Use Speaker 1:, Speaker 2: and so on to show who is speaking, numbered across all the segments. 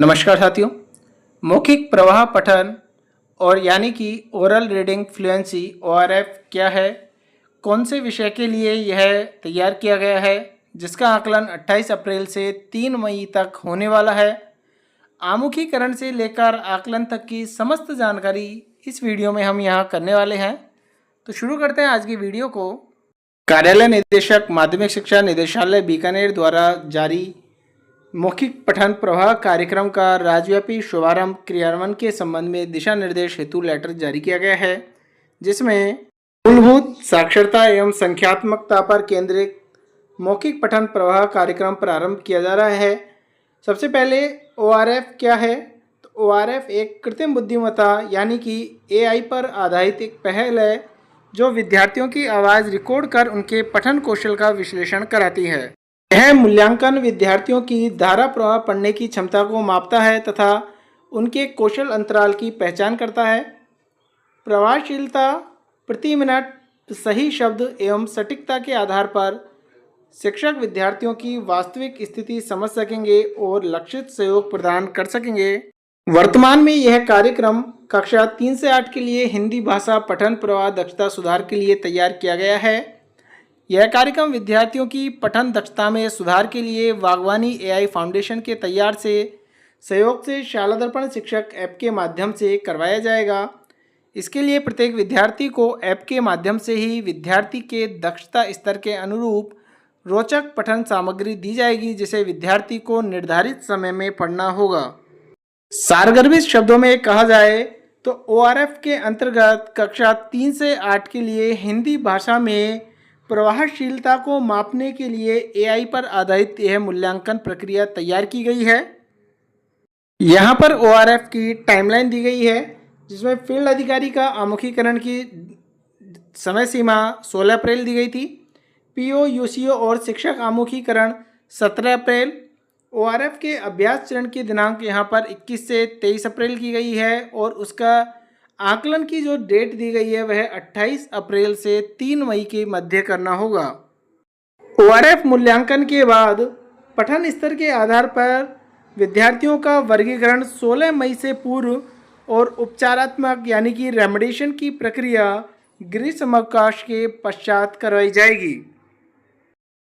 Speaker 1: नमस्कार साथियों। मौखिक प्रवाह पठन और यानी कि ओरल रीडिंग फ्लुएंसी ORF क्या है, कौन से विषय के लिए यह तैयार किया गया है, जिसका आकलन 28 अप्रैल से 3 मई तक होने वाला है। आमुखीकरण से लेकर आकलन तक की समस्त जानकारी इस वीडियो में हम यहाँ करने वाले हैं। तो शुरू करते हैं आज की वीडियो को। कार्यालय निदेशक माध्यमिक शिक्षा निदेशालय बीकानेर द्वारा जारी मौखिक पठन प्रवाह कार्यक्रम का राज्यव्यापी शुभारंभ क्रियान्वयन के संबंध में दिशा निर्देश हेतु लेटर जारी किया गया है, जिसमें मूलभूत साक्षरता एवं संख्यात्मकता पर केंद्रित मौखिक पठन प्रवाह कार्यक्रम प्रारंभ किया जा रहा है। सबसे पहले ORF क्या है, तो ORF एक कृत्रिम बुद्धिमत्ता यानी कि AI पर आधारित एक पहल है जो विद्यार्थियों की आवाज़ रिकॉर्ड कर उनके पठन कौशल का विश्लेषण कराती है। यह मूल्यांकन विद्यार्थियों की धारा प्रवाह पढ़ने की क्षमता को मापता है तथा उनके कौशल अंतराल की पहचान करता है। प्रभावशीलता प्रति मिनट सही शब्द एवं सटीकता के आधार पर शिक्षक विद्यार्थियों की वास्तविक स्थिति समझ सकेंगे और लक्षित सहयोग प्रदान कर सकेंगे। वर्तमान में यह कार्यक्रम कक्षा 3 से 8 के लिए हिंदी भाषा पठन प्रवाह दक्षता सुधार के लिए तैयार किया गया है। यह कार्यक्रम विद्यार्थियों की पठन दक्षता में सुधार के लिए वागवानी AI फाउंडेशन के तैयार से सहयोग से शाला दर्पण शिक्षक ऐप के माध्यम से करवाया जाएगा। इसके लिए प्रत्येक विद्यार्थी को ऐप के माध्यम से ही विद्यार्थी के दक्षता स्तर के अनुरूप रोचक पठन सामग्री दी जाएगी, जिसे विद्यार्थी को निर्धारित समय में पढ़ना होगा। सारगर्भित शब्दों में कहा जाए तो ORF के अंतर्गत कक्षा 3 से 8 के लिए हिंदी भाषा में प्रवाहशीलता को मापने के लिए AI पर आधारित यह मूल्यांकन प्रक्रिया तैयार की गई है। यहाँ पर ORF की टाइमलाइन दी गई है, जिसमें फील्ड अधिकारी का आमुखीकरण की समय सीमा 16 अप्रैल दी गई थी। PO UCO और शिक्षक आमुखीकरण 17 अप्रैल। ORF के अभ्यास चरण की दिनांक यहाँ पर 21 से 23 अप्रैल की गई है और उसका आकलन की जो डेट दी गई है वह 28 अप्रैल से 3 मई के मध्य करना होगा। ORF मूल्यांकन के बाद पठन स्तर के आधार पर विद्यार्थियों का वर्गीकरण 16 मई से पूर्व और उपचारात्मक यानी कि रेमेडिएशन की प्रक्रिया ग्रीष्मावकाश के पश्चात करवाई जाएगी।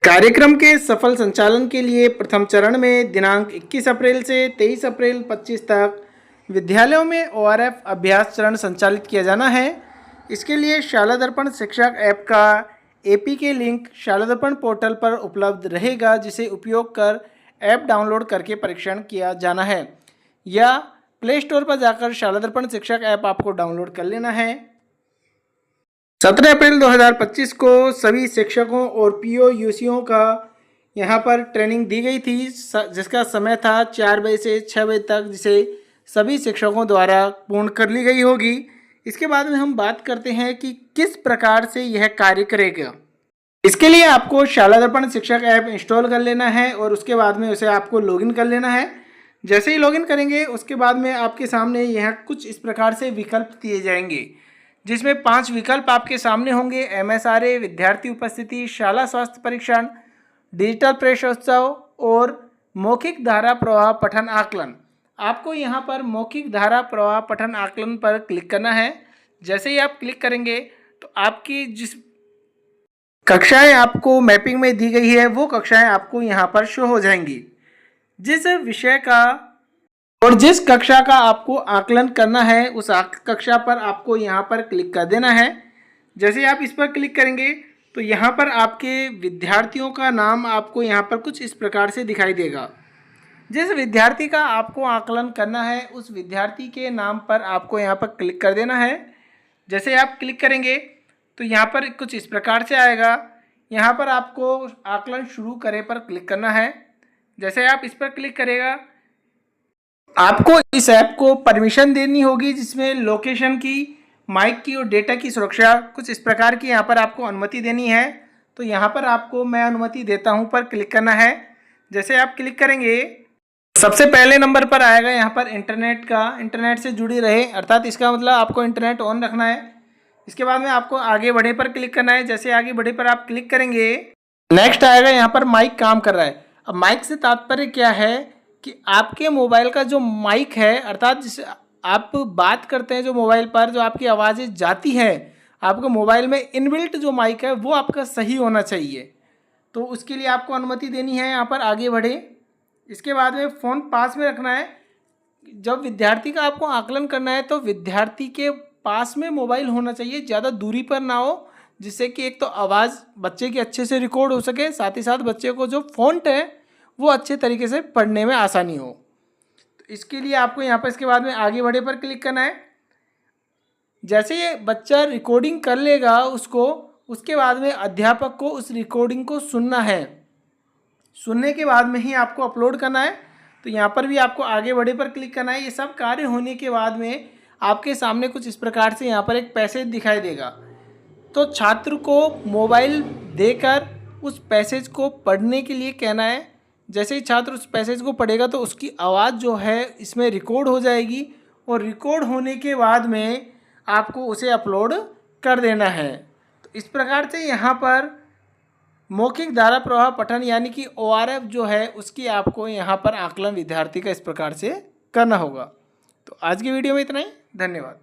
Speaker 1: कार्यक्रम के सफल संचालन के लिए प्रथम चरण में दिनांक 21 अप्रैल से 23 अप्रैल 25 तक विद्यालयों में ORF अभ्यास चरण संचालित किया जाना है। इसके लिए शाला दर्पण शिक्षक ऐप का APK लिंक शाला दर्पण पोर्टल पर उपलब्ध रहेगा, जिसे उपयोग कर ऐप डाउनलोड करके परीक्षण किया जाना है, या प्ले स्टोर पर जाकर शाला दर्पण शिक्षक ऐप आपको डाउनलोड कर लेना है। 17 अप्रैल 2025 को सभी शिक्षकों और PO UCO का यहाँ पर ट्रेनिंग दी गई थी, जिसका समय था 4 बजे से 6 बजे तक, जिसे सभी शिक्षकों द्वारा पूर्ण कर ली गई होगी। इसके बाद में हम बात करते हैं कि किस प्रकार से यह कार्य करेगा। इसके लिए आपको शाला दर्पण शिक्षक ऐप इंस्टॉल कर लेना है और उसके बाद में उसे आपको लॉगिन कर लेना है। जैसे ही लॉगिन करेंगे उसके बाद में आपके सामने यह कुछ इस प्रकार से विकल्प दिए जाएंगे, जिसमें 5 विकल्प आपके सामने होंगे। MSRA, विद्यार्थी उपस्थिति, शाला स्वास्थ्य परीक्षण, डिजिटल प्रवेशोत्सव और मौखिक धारा प्रवाह पठन आकलन। आपको यहाँ पर मौखिक धारा प्रवाह पठन आकलन पर क्लिक करना है। जैसे ही आप क्लिक करेंगे तो आपकी जिस कक्षाएं आपको मैपिंग में दी गई है वो कक्षाएं आपको यहाँ पर शो हो जाएंगी। जिस विषय का और जिस कक्षा का आपको आकलन करना है उस कक्षा पर आपको यहाँ पर क्लिक कर देना है। जैसे ही आप इस पर क्लिक करेंगे तो यहाँ पर आपके विद्यार्थियों का नाम आपको यहाँ पर कुछ इस प्रकार से दिखाई देगा। जिस विद्यार्थी का आपको आकलन करना है उस विद्यार्थी के नाम पर आपको यहाँ पर क्लिक कर देना है। जैसे आप क्लिक करेंगे तो यहाँ पर कुछ इस प्रकार से आएगा। यहाँ पर आपको आकलन शुरू करें पर क्लिक करना है। जैसे आप इस पर क्लिक करेगा आपको इस ऐप को परमिशन देनी होगी, जिसमें लोकेशन की, माइक की और डेटा की सुरक्षा कुछ इस प्रकार की यहाँ पर आपको अनुमति देनी है। तो यहाँ पर आपको मैं अनुमति देता हूँ पर क्लिक करना है। जैसे आप क्लिक करेंगे सबसे पहले नंबर पर आएगा यहाँ पर इंटरनेट का, इंटरनेट से जुड़ी रहे, अर्थात इसका मतलब आपको इंटरनेट ऑन रखना है। इसके बाद में आपको आगे बढ़े पर क्लिक करना है। जैसे आगे बढ़े पर आप क्लिक करेंगे नेक्स्ट आएगा, यहाँ पर माइक काम कर रहा है। अब माइक से तात्पर्य क्या है कि आपके मोबाइल का जो माइक है, अर्थात जिसे आप बात करते हैं जो मोबाइल पर जो आपकी आवाज़ें जाती हैं, आपके मोबाइल में इनबिल्ट जो माइक है वो आपका सही होना चाहिए। तो उसके लिए आपको अनुमति देनी है, यहाँ पर आगे बढ़े। इसके बाद में फ़ोन पास में रखना है। जब विद्यार्थी का आपको आकलन करना है तो विद्यार्थी के पास में मोबाइल होना चाहिए, ज़्यादा दूरी पर ना हो, जिससे कि एक तो आवाज़ बच्चे की अच्छे से रिकॉर्ड हो सके, साथ ही साथ बच्चे को जो फ़ॉन्ट है वो अच्छे तरीके से पढ़ने में आसानी हो। तो इसके लिए आपको यहाँ पर इसके बाद में आगे बढ़े पर क्लिक करना है। जैसे ये बच्चा रिकॉर्डिंग कर लेगा उसको, उसके बाद में अध्यापक को उस रिकॉर्डिंग को सुनना है। सुनने के बाद में ही आपको अपलोड करना है। तो यहाँ पर भी आपको आगे बढ़े पर क्लिक करना है। ये सब कार्य होने के बाद में आपके सामने कुछ इस प्रकार से यहाँ पर एक पैसेज दिखाई देगा। तो छात्र को मोबाइल देकर उस पैसेज को पढ़ने के लिए कहना है। जैसे ही छात्र उस पैसेज को पढ़ेगा तो उसकी आवाज़ जो है इसमें रिकॉर्ड हो जाएगी, और रिकॉर्ड होने के बाद में आपको उसे अपलोड कर देना है। तो इस प्रकार से यहाँ पर मौखिक धारा प्रवाह पठन यानी कि ORF जो है उसकी आपको यहाँ पर आकलन विद्यार्थी का इस प्रकार से करना होगा। तो आज की वीडियो में इतना ही। धन्यवाद।